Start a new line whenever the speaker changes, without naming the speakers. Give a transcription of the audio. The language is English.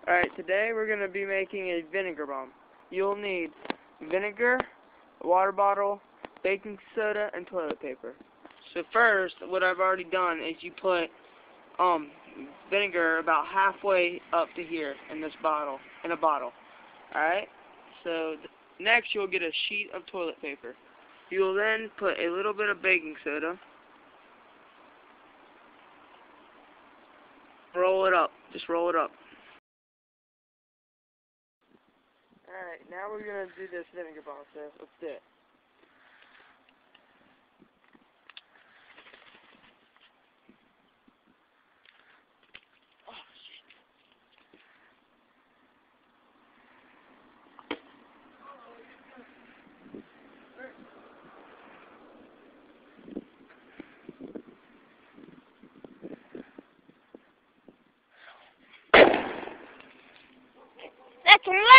Alright, today we're going to be making a vinegar bomb. You'll need vinegar, a water bottle, baking soda, and toilet paper. So first, what I've already done is you put vinegar about halfway up to here in this bottle, Alright? So next you'll get a sheet of toilet paper. You will then put a little bit of baking soda. Roll it up. Just roll it up. Alright, now we're going to do this vinegar bomb, so let's do it. Oh, shit.
That's